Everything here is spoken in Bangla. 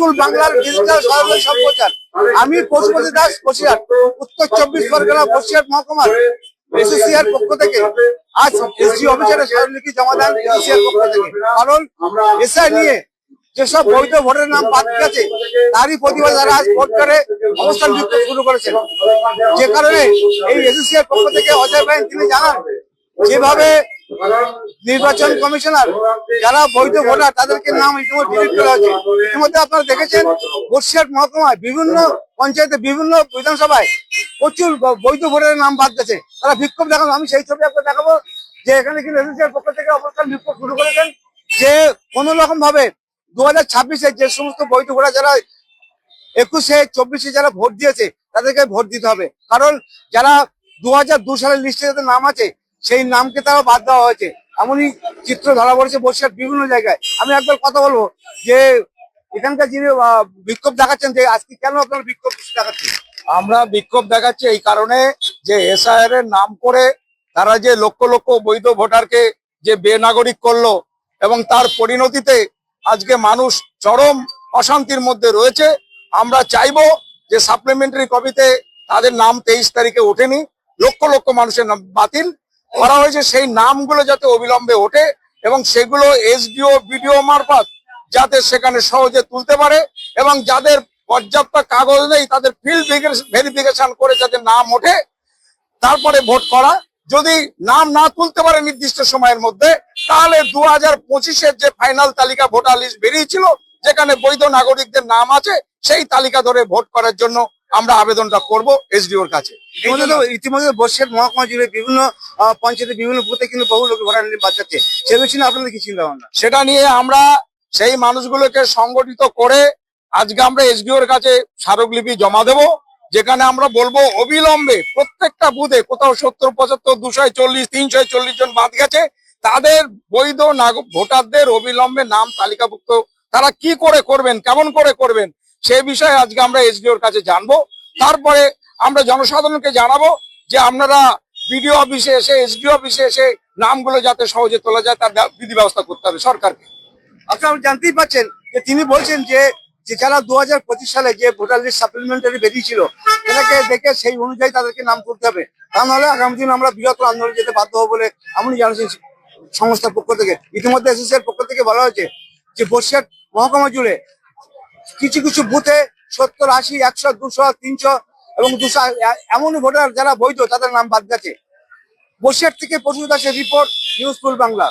নিউজফুল বাংলার ডিজিটাল সরকারি সম্প্রচার। আমি পশুপতি দাস, বসিরহাট, উত্তর 24 পরগনা, বসিরহাট মহকুমার এসএসসিআর পক্ষ থেকে আজ এসডি অফিসারে স্মারকলিপি জমা দেন এসএসসিআর পক্ষ থেকে। কারণ এসআই নিয়ে যেসব বৈধ ভোটের নাম বাদ গেছে তারই প্রতিবাদে তারা আজ ভোট করে অবস্থান বিক্ষোভ শুরু করেছেন। যে কারণে এই এসএসসিআর পক্ষ থেকে অজয় ভাই তিনি জানান, যেভাবে নির্বাচন কমিশনার যারা বৈধ ভোটার তাদেরকে নাম ইতিমধ্যে ডিলিট করা হয়েছে। ইতিমধ্যে আপনারা দেখেছেন বসিরহাট মহকুমায় বিভিন্ন পঞ্চায়েতে, বিভিন্ন বিধানসভায় প্রচুর বৈধ ভোটারের নাম বাদ গেছে। তারা বিক্ষোভ দেখানো, আমি সেই ছবি আপনাকে দেখাবো যে এখানে কিন্তু এসএসসিআর পক্ষ থেকে অবস্থান বিক্ষোভ শুরু করেছেন যে কোন রকম ভাবে 2026-এ যে সমস্ত বৈধ ভোটার যারা 21-এ 24-এ যারা ভোট দিয়েছে তাদেরকে ভোট দিতে হবে। কারণ যারা 2002 সালের লিস্টে যাদের নাম আছে সেই নামকে তারা বাদ দেওয়া হয়েছে। এমনই চিত্র ধরা পড়েছে বসিরহাট বিভিন্ন জায়গায়। আমি একবার কথা বলবো যে এখানকার যিনি বিক্ষোভ দেখাচ্ছেন, যে আজকে কেন আপনারা বিক্ষোভ দেখাচ্ছেন? আমরা বিক্ষোভ দেখাচ্ছি এই কারণে যে এসআইআর এর নাম করে তারা যে লক্ষ লক্ষ বৈধ ভোটারকে যে বেনাগরিক করলো এবং তার পরিণতিতে আজকে মানুষ চরম অশান্তির মধ্যে রয়েছে। আমরা চাইবো যে সাপ্লিমেন্টারি কপিতে তাদের নাম 23 তারিখে ওঠেনি, লক্ষ লক্ষ মানুষের নাম বাতিল করা হয়েছে, সেই নামগুলো যাতে অবিলম্বে ওঠে এবং সেগুলো এসডিও বিডিও মারফত যাতে সেখানে সহজে তুলতে পারে এবং যাদের পর্যাপ্ত কাগজ নেই তাদের ফিল্ড ভেরিফিকেশন করে যাতে নাম ওঠে তারপরে ভোট করা। যদি নাম না তুলতে পারে নির্দিষ্ট সময়ের মধ্যে, তাহলে 2025-এর যে ফাইনাল তালিকা ভোটার লিস্ট বেরিয়েছিল যেখানে বৈধ নাগরিকদের নাম আছে সেই তালিকা ধরে ভোট করার জন্য আমরা আবেদনটা করব এসডিওর কাছে। ইতিমধ্যে বসিরহাট মহকুমা জুড়ে বিভিন্ন পঞ্চায়েতে বিভিন্ন বুথে কিন্তু বহু লোক ভোটার বাদ যাচ্ছে, সে বিষয়ে আপনাদের কি চিন্তা ভাবনা? সেটা নিয়ে আমরা সেই মানুষগুলোকে সংগঠিত করে আজকে আমরা এসডিওর কাছে স্মারকলিপি জমা দেব, যেখানে আমরা বলবো অবিলম্বে প্রত্যেকটা বুথে কোথাও 70, 75, 240, 340 জন বাদ গেছে, তাদের বৈধ ভোটারদের অবিলম্বে নাম তালিকাভুক্ত তারা কি করে করবেন, কেমন করে করবেন সেই বিষয়ে আজকে আমরা এসডিওর কাছে জানবো। তারপরে আমরা জনসাধারণকে জানাবো যে আপনারা বিডিও অফিসে এসে, এসডিও অফিসে এসে নামগুলো যাতে সহজে তোলা যায় তার বিধি ব্যবস্থা করতে হবে সরকারকে। আপনারা জানতেই পাচ্ছেন যে তিনি বলছেন যে যারা 2025 সালে যে ভোটার লিস্ট সাপ্লিমেন্টারি বেরিয়েছিল সেটাকে দেখে সেই অনুযায়ী তাদেরকে নাম তুলতে হবে, তা নাহলে আগামী দিন আমরা বৃহত্তর আন্দোলন যেতে বাধ্য হবো বলে এমনই জানিয়েছেন সংস্থার পক্ষ থেকে। ইতিমধ্যে এসএসসিআর পক্ষ থেকে বলা হয়েছে যে বসিরহাট মহকুমা জুড়ে কিছু কিছু বুথে 70, 80, 100, 200, 300 এবং 200 এমন ভোটার যারা বৈধ তাদের নাম বাদ গেছে। বসিরহাট থেকে পশু দাসের রিপোর্ট, নিউজফুল বাংলা।